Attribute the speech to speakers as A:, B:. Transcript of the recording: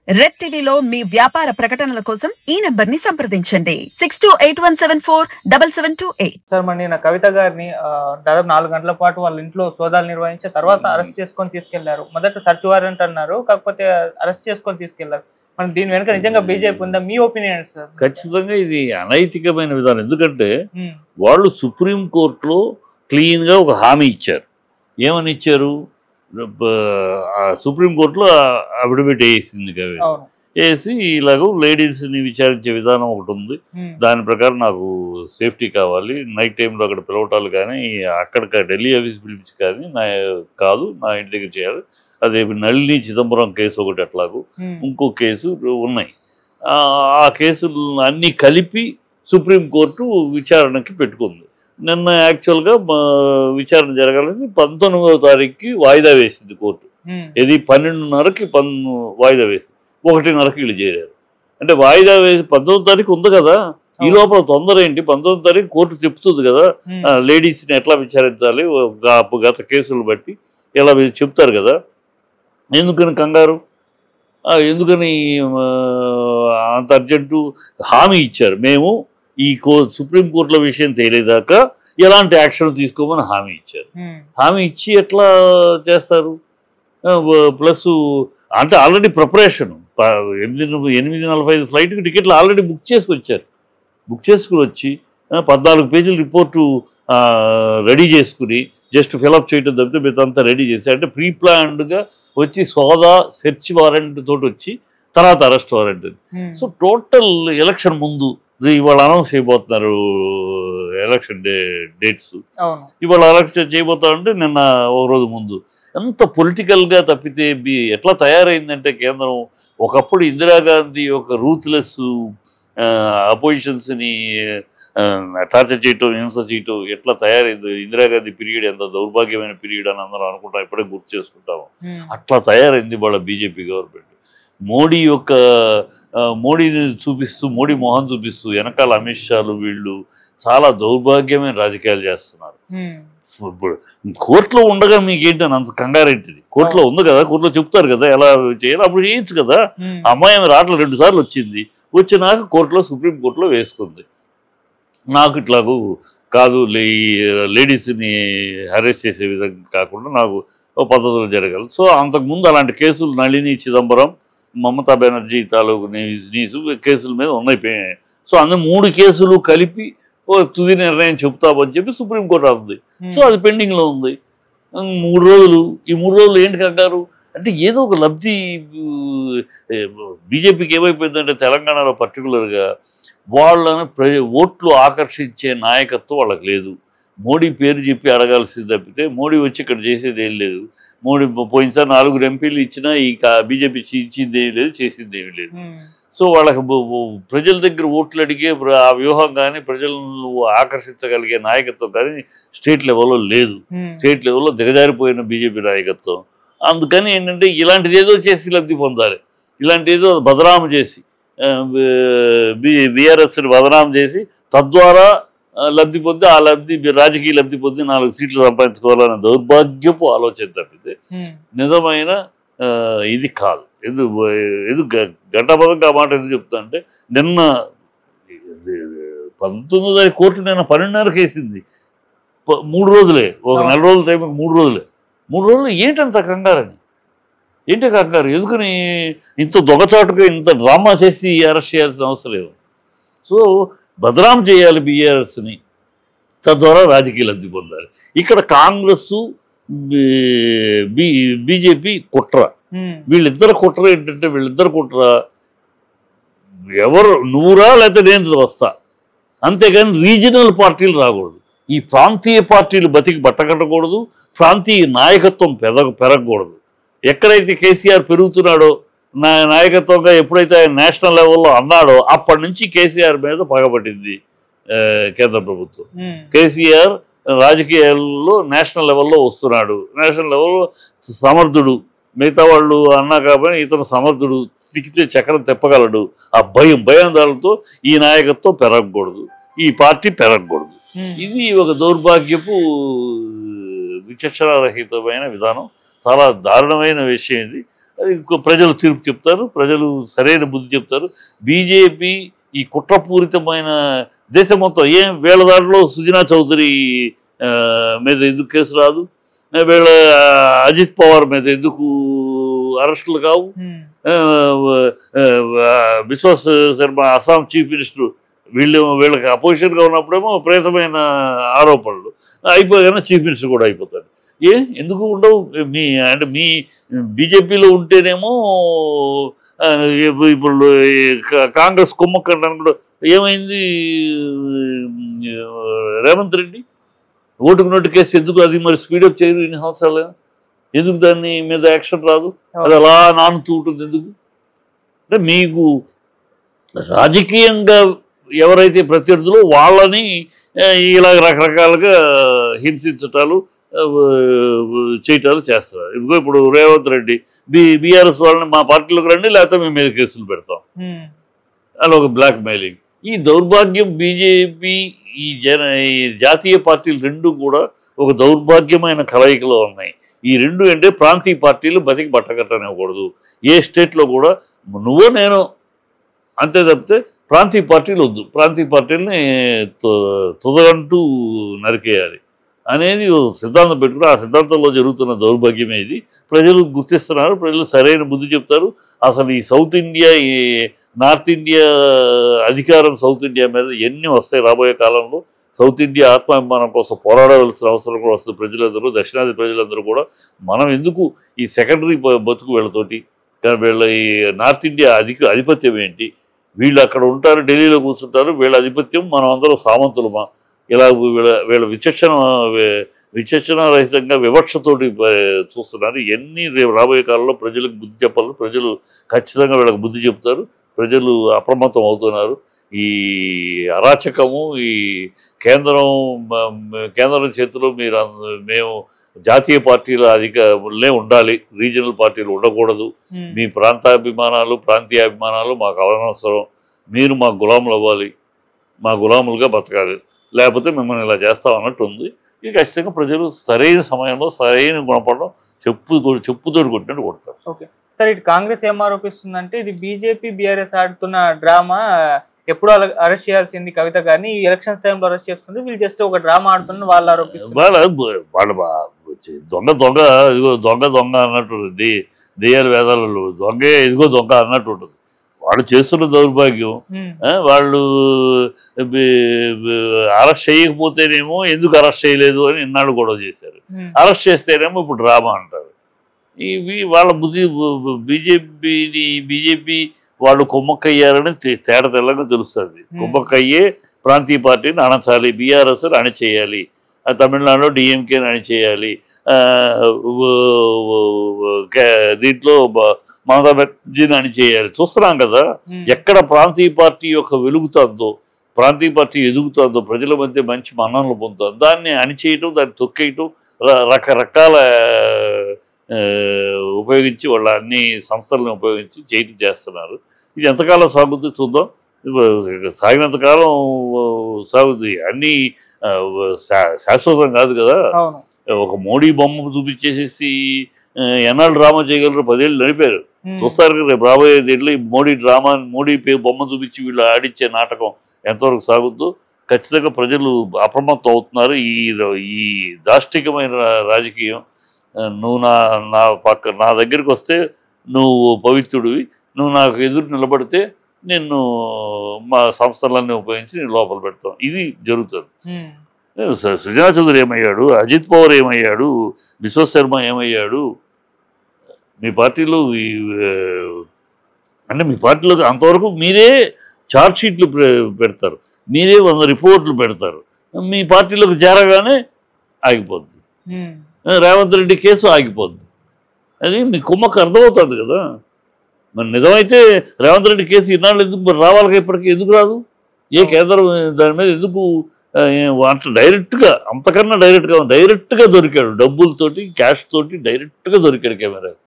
A: Red టీవీలో మీ వ్యాపార ప్రకటనల కోసం ఈ నంబర్ ని సంప్రదించండి 6281747728.
B: సార్ మరి నేను కవిత గారిని దాదాపు 4 గంటల పాటు వాళ్ళ ఇంట్లో సోదాలు నిర్వహించి తర్వాత అరెస్ట్ చేసుకొని తీసుకెళ్లారు. మొదట సర్చ్ వారెంట్ అన్నారు, కాకపోతే అరెస్ట్ చేసుకొని తీసుకెళ్లారు. మరి దీని వెనుక నిజంగా బీజేపీ ఉందా? మీ ఒపీనియన్ సార్?
C: ఖచ్చితంగా ఇది అనైతికమైన విధానం. ఎందుకంటే వాళ్ళు సుప్రీం కోర్టులో క్లీన్ గా ఒక హామీ ఇచ్చారు. ఏమని ఇచ్చారు? సుప్రీంకోర్టులో అఫిడవిట్ వేసింది కదా, వేసి ఇలాగ లేడీస్ని విచారించే విధానం ఒకటి ఉంది, దాని ప్రకారం నాకు సేఫ్టీ కావాలి, నైట్ టైంలో అక్కడ పిలవటాలు కానీ అక్కడ ఢిల్లీ ఆఫీస్ పిలిపించి కానీ కాదు నా ఇంటి దగ్గర చేయాలి. అదే నళిని చిదంబరం కేసు ఒకటి, అట్లాగూ ఇంకో కేసు ఉన్నాయి. ఆ కేసులు అన్నీ కలిపి సుప్రీంకోర్టు విచారణకి పెట్టుకుంది. నిన్న యాక్చువల్గా విచారణ జరగాల్సి 19వ తారీఖుకి వాయిదా వేసింది కోర్టు. ఇది 12:30కి వాయిదా వేసింది, 1:30కి వీళ్ళు చేరారు. అంటే వాయిదా వేసి 19వ తారీఖు ఉంది కదా, ఈ లోపల తొందర ఏంటి? 19వ తారీఖు కోర్టు చెప్తుంది కదా లేడీస్ని ఎట్లా విచారించాలి, గత కేసులు బట్టి ఇలా చెప్తారు కదా. ఎందుకని కంగారు? ఎందుకని అంత అర్జెంటు? హామీ ఇచ్చారు, మేము ఈ సుప్రీంకోర్టుల విషయం తేలేదాకా ఎలాంటి యాక్షన్ తీసుకోమని హామీ ఇచ్చారు. హామీ ఇచ్చి ఎట్లా చేస్తారు? ప్లస్ అంటే ఆల్రెడీ ప్రిపరేషన్ 8:45 ఫ్లైట్కి టికెట్లు ఆల్రెడీ బుక్ చేసుకొచ్చారు. బుక్ చేసుకుని వచ్చి 14 పేజీల రిపోర్టు రెడీ చేసుకుని జస్ట్ ఫిలప్ చేయడం తప్పితే మిగతా రెడీ చేసి, అంటే ప్రీ ప్లాన్డ్గా వచ్చి సోదా సెర్చ్ వారెంట్ తోటి వచ్చి తర్వాత arrest warrant. So total election ముందు ఇవాళ అనౌన్స్ చేయబోతున్నారు ఎలక్షన్ డేట్స్. ఇవాళ ఎలక్షన్ చేయబోతారంటే నిన్న ఒక రోజు ముందు. ఎంత పొలిటికల్గా తప్పితే ఎట్లా తయారైందంటే కేంద్రం. ఒకప్పుడు ఇందిరాగాంధీ ఒక రూత్లెస్ అపోజిషన్స్ని టార్చర్ చేయటం, హింస చేయటం ఎట్లా తయారైంది. ఇందిరాగాంధీ పీరియడ్ ఎంత దౌర్భాగ్యమైన పీరియడ్ అని అందరం అనుకుంటాం, ఇప్పుడే గుర్తు చేసుకుంటాము. అట్లా తయారైంది వాళ్ళ బీజేపీ గవర్నమెంట్. మోడీని చూపిస్తూ, మోడీ మొహం చూపిస్తూ వెనకాల అమిత్ షాలు వీళ్ళు చాలా దౌర్భాగ్యమైన రాజకీయాలు చేస్తున్నారు. ఇప్పుడు కోర్టులో ఉండగా మీకేంటని అంత కంగారేంటిది? కోర్టులో ఉంది కదా, కోర్టులో చెప్తారు కదా ఎలా చేయాలి, అప్పుడు చేయొచ్చు కదా. అమ్మాయి రాట్ల 2 సార్లు వచ్చింది, వచ్చినాక కోర్టులో సుప్రీంకోర్టులో వేసుకుంది. నాకు ఇట్లాగూ కాదు, లేడీస్ని అరెస్ట్ చేసే విధంగా కాకుండా నాకు పద్ధతులు జరగాలి. సో అంతకుముందు అలాంటి కేసులు నళిని చిదంబరం, మమతా బెనర్జీ తాలూకు నీసు కేసుల మీద ఉన్నాయి. సో అందులో 3 కేసులు కలిపి తుది నిర్ణయం చెప్తామని చెప్పి సుప్రీంకోర్టు అవుతుంది. సో అది పెండింగ్లో ఉంది 3 రోజులు. ఈ 3 రోజులు ఏంటి కంగారు? అంటే ఏదో ఒక లబ్ధి బీజేపీకి ఏమైపోయిందంటే తెలంగాణలో పర్టికులర్గా వాళ్ళని ఓట్లు ఆకర్షించే నాయకత్వం వాళ్ళకి లేదు. మోడీ పేరు చెప్పి అడగాల్సింది తప్పితే మోడీ వచ్చి ఇక్కడ చేసేది ఏం లేదు. మోడీ పోయినసారి 4 ఎంపీలు ఇచ్చినా ఈ బీజేపీ ఇచ్చింది ఏమి లేదు, చేసింది ఏమి లేదు. సో వాళ్ళకి ప్రజల దగ్గర ఓట్లు అడిగే ఆ వ్యూహం కానీ ప్రజలను ఆకర్షించగలిగే నాయకత్వం కానీ స్టేట్ లెవెల్లో లేదు. స్టేట్ లెవెల్లో దిగజారిపోయిన బీజేపీ నాయకత్వం. అందుకని ఏంటంటే ఇలాంటిది ఏదో చేసి లబ్ధి పొందాలి, ఇలాంటి ఏదో బదనాము చేసి బీఆర్ఎస్ని బదనాము చేసి తద్వారా లబ్ధి పొంది, ఆ లబ్ధి రాజకీయ లబ్ధి పొంది 4 సీట్లు సంపాదించుకోవాలనే దౌర్భాగ్యపు ఆలోచన తప్పితే నిజమైన ఇది కాదు. గంటాపదంగా ఆ మాట ఎందుకు చెప్తా అంటే, నిన్న 19వ తారీఖు కోర్టు నిన్న 12:30కి వేసింది. 3 రోజులే, ఒక 4 రోజుల టైం, 3 రోజులే. 3 రోజులు ఏంటంత కంగారని? ఏంటి కంగారు? ఎందుకని ఇంత దొంగచాటుగా ఇంత డ్రామా చేసి అరెస్ట్ చేయాల్సిన అవసరం లేదు. సో బదనాం చేయాలి బీఆర్ఎస్ని, తద్వారా రాజకీయ లబ్ధి పొందాలి. ఇక్కడ కాంగ్రెస్ బీజేపీ కుట్ర. వీళ్ళిద్దరు కుట్ర ఏంటంటే, వీళ్ళిద్దరు కుట్ర ఎవరు నువ్వురా లేకపోతే నేను వస్తా, అంతేగాని రీజనల్ పార్టీలు రాకూడదు. ఈ ప్రాంతీయ పార్టీలు బతికి బట్టకట్టకూడదు, ప్రాంతీయ నాయకత్వం పెరగకూడదు. ఎక్కడైతే కేసీఆర్ పెరుగుతున్నాడో నాయకత్వంగా, ఎప్పుడైతే ఆయన నేషనల్ లెవెల్లో అన్నాడో అప్పటి నుంచి కేసీఆర్ మీద పగబట్టింది కేంద్ర ప్రభుత్వం. కేసీఆర్ రాజకీయాల్లో నేషనల్ లెవెల్లో వస్తున్నాడు, నేషనల్ లెవెల్లో సమర్థుడు, మిగతా వాళ్ళు అన్నా కాబట్టి ఇతను సమర్థుడు, తిక్కితే చక్రం తెప్పగలడు. ఆ భయాందాలతో ఈ నాయకత్వం పెరగకూడదు, ఈ పార్టీ పెరగకూడదు. ఇది ఒక దౌర్భాగ్యపు విచక్షణారహితమైన విధానం, చాలా దారుణమైన విషయం ఇది. ప్రజలు తీర్పు చెప్తారు, ప్రజలు సరైన బుద్ధి చెప్తారు. బీజేపీ ఈ కుట్రపూరితమైన దేశం మొత్తం వీళ్ళ దాంట్లో సుజనా చౌదరి మీద ఎందుకు కేసు రాదు, వీళ్ళ అజిత్ పవార్ మీద ఎందుకు అరెస్టులు కావు, బిశ్వాస్ శర్మ అస్సాం చీఫ్ మినిస్టర్ వీళ్ళకి అపోజిషన్గా ఉన్నప్పుడేమో ప్రేతమైన ఆరోపణలు అయిపోయాక చీఫ్ మినిస్టర్ కూడా అయిపోతాడు. ఎందుకు ఉండవు? మీ బీజేపీలో ఉంటేనేమో ఇప్పుడు కాంగ్రెస్ కుమ్మక్కడానికి కూడా ఏమైంది? రేవంత్ రెడ్డి ఓటుకు నోటు కేసు ఎందుకు అది మరి స్పీడప్ చేయరు ఇన్ని సంవత్సరాలు? ఎందుకు దాన్ని మీద యాక్షన్ రాదు? అది అలా నానుతూ ఉంటుంది ఎందుకు? అంటే మీకు రాజకీయంగా ఎవరైతే ప్రత్యర్థులు వాళ్ళని ఇలా రకరకాలుగా హింసించటాలు చేయటాలు చేస్తారు. ఇదిగో ఇప్పుడు రేవంత్ రెడ్డి బీఆర్ఎస్ వాళ్ళని మా పార్టీలోకి రండి లేకపోతే మేము మీద కేసులు పెడతాం, అలా ఒక బ్లాక్ మెయిలింగ్. ఈ దౌర్భాగ్యం బీజేపీ ఈ జాతీయ పార్టీలు రెండు కూడా ఒక దౌర్భాగ్యమైన కలయికలో ఉన్నాయి. ఈ రెండు అంటే ప్రాంతీయ పార్టీలు బతికి బట్టకట్టనివ్వకూడదు. ఏ స్టేట్లో కూడా నువ్వో నేను అంతే తప్పితే ప్రాంతీయ పార్టీలు వద్దు, ప్రాంతీయ పార్టీలని తుదగంటూ నరికేయాలి అనేది సిద్ధాంతం పెట్టుకుని ఆ సిద్ధాంతంలో జరుగుతున్న దౌర్భాగ్యమే ఇది. ప్రజలు గుర్తిస్తున్నారు, ప్రజలు సరైన బుద్ధి చెప్తారు. అసలు ఈ సౌత్ ఇండియా ఈ నార్త్ ఇండియా అధికారం సౌత్ ఇండియా మీద ఎన్ని వస్తాయి రాబోయే కాలంలో. సౌత్ ఇండియా ఆత్మాభిమానం కోసం పోరాడవలసిన అవసరం కూడా వస్తుంది ప్రజలందరూ, దక్షిణాది ప్రజలందరూ కూడా. మనం ఎందుకు ఈ సెకండరీ బతుకు వీళ్ళతోటి, వీళ్ళ ఈ నార్త్ ఇండియా ఆధిపత్యం ఏంటి? వీళ్ళు అక్కడ ఉంటారు, ఢిల్లీలో కూర్చుంటారు, వీళ్ళ ఆధిపత్యం, మనం అందరూ సామంతులమా? ఇలా వీళ్ళ విచక్షణ రహితంగా వివక్షతోటి చూస్తున్నారు. ఎన్ని రాబోయే కాలంలో ప్రజలకు బుద్ధి చెప్పాలి. ప్రజలు ఖచ్చితంగా వీళ్ళకి బుద్ధి చెప్తారు. ప్రజలు అప్రమత్తం అవుతున్నారు. ఈ అరాచకము ఈ కేంద్రం చేతిలో మేము జాతీయ పార్టీల అధికారులే ఉండాలి, రీజనల్ పార్టీలు ఉండకూడదు. మీ ప్రాంతాభిమానాలు ప్రాంతీయాభిమానాలు మాకు అవసరం. మీరు మా గులాములు అవ్వాలి, మా గులాములుగా బతకాలి, లేకపోతే మిమ్మల్ని ఇలా చేస్తాం అన్నట్టు ఉంది. ఇది ఖచ్చితంగా ప్రజలు సరైన సమయంలో సరైన గుణపడడం చెప్పుతోటి కొట్టినట్టు కొడతారు.
B: ఓకే సార్, ఇటు కాంగ్రెస్ ఏం ఆరోపిస్తుందంటే ఇది బీజేపీ బీఆర్ఎస్ ఆడుతున్న డ్రామా, ఎప్పుడు అరెస్ట్ చేయాల్సింది కవిత గారిని ఈ ఎలక్షన్స్ టైంలో అరెస్ట్ చేస్తుంది, వీళ్ళు జస్ట్ ఒక డ్రామా ఆడుతున్న వాళ్ళు ఆరోపిస్తున్నారు.
C: దొంగ అన్నట్టు దెయ్యాల వేదాలలో దొంగే ఇదిగో దొంగ అన్నట్టు ఉంటుంది. వాళ్ళు చేస్తున్న దౌర్భాగ్యం. వాళ్ళు అరెస్ట్ చేయకపోతేనేమో ఎందుకు అరెస్ట్ చేయలేదు అని ఇన్నాళ్ళు గొడవ చేశారు. అరెస్ట్ చేస్తేనేమో ఇప్పుడు డ్రామా అంటారు. ఇవి వాళ్ళ బుద్ధి. బీజేపీ వాళ్ళు కుమ్మక్కయ్యారని తేడా తెల్లగా తెలుస్తుంది. కుమ్మక్కయ్యే ప్రాంతీయ పార్టీని అణచాలి, బీఆర్ఎస్ అణిచేయాలి, తమిళనాడులో డిఎంకేని అణిచేయాలి, దీంట్లో మమతా బెనర్జీని అణిచేయాలి. చూస్తున్నాం కదా ఎక్కడ ప్రాంతీయ పార్టీ యొక్క వెలుగుతుందో, ప్రాంతీయ పార్టీ ఎదుగుతుందో, ప్రజల మధ్య మంచి మన్ననలు పొందుతుందో దాన్ని అణిచేయటం, దాన్ని తొక్కేయటం, రకరకాల ఉపయోగించి వాళ్ళ అన్ని సంస్థలను ఉపయోగించి చేయటం చేస్తున్నారు. ఇది ఎంతకాలం సాగుతుంది చూద్దాం. సాగినంతకాలం సాగుతుంది. అన్నీ శాశ్వతం కాదు కదా. ఒక మోడీ బొమ్మ చూపించేసేసి ఎన్నాళ్ళు డ్రామా చేయగలరు? 10 ఏళ్ళు నడిపారు. చూస్తారు కదా రేపు రాబోయే దీంట్లో మోడీ బొమ్మ చూపించి వీళ్ళు ఆడిచ్చే నాటకం ఎంతవరకు సాగుద్దో. ఖచ్చితంగా ప్రజలు అప్రమత్తం అవుతున్నారు. ఈ దాష్టికమైన రాజకీయం, నువ్వు నా దగ్గరికి వస్తే నువ్వు పవిత్రుడివి, నువ్వు నాకు ఎదురు నిలబడితే నిన్ను మా సంస్థలన్నీ ఉపయోగించి నేను లోపల పెడతాం, ఇది జరుగుతుంది. సుజనా చౌదరి ఏమయ్యాడు, అజిత్ పవార్ ఏమయ్యాడు, బిశ్వాస్ శర్మ ఏమయ్యాడు? మీ పార్టీలో అంటే మీ పార్టీలో అంతవరకు మీరే ఛార్జ్ షీట్లు పెడతారు, మీరే 100 రిపోర్ట్లు పెడతారు. మీ పార్టీలోకి చేరగానే ఆగిపోద్ది. రేవంత్ రెడ్డి కేసు ఆగిపోద్ది. అది మీ కుమ్మకు అర్థమవుతుంది కదా. మరి నిజమైతే రేవంత్ రెడ్డి కేసు ఇన్నాళ్ళు ఎందుకు మరి రావాలి, ఇప్పటికీ ఎందుకు రాదు? ఏ కేంద్రం దాని మీద ఎందుకు అంటే డైరెక్ట్గా, అంతకన్నా డైరెక్ట్గా దొరికాడు, డబ్బులతోటి క్యాష్ తోటి డైరెక్ట్గా దొరికాడు కెమెరా.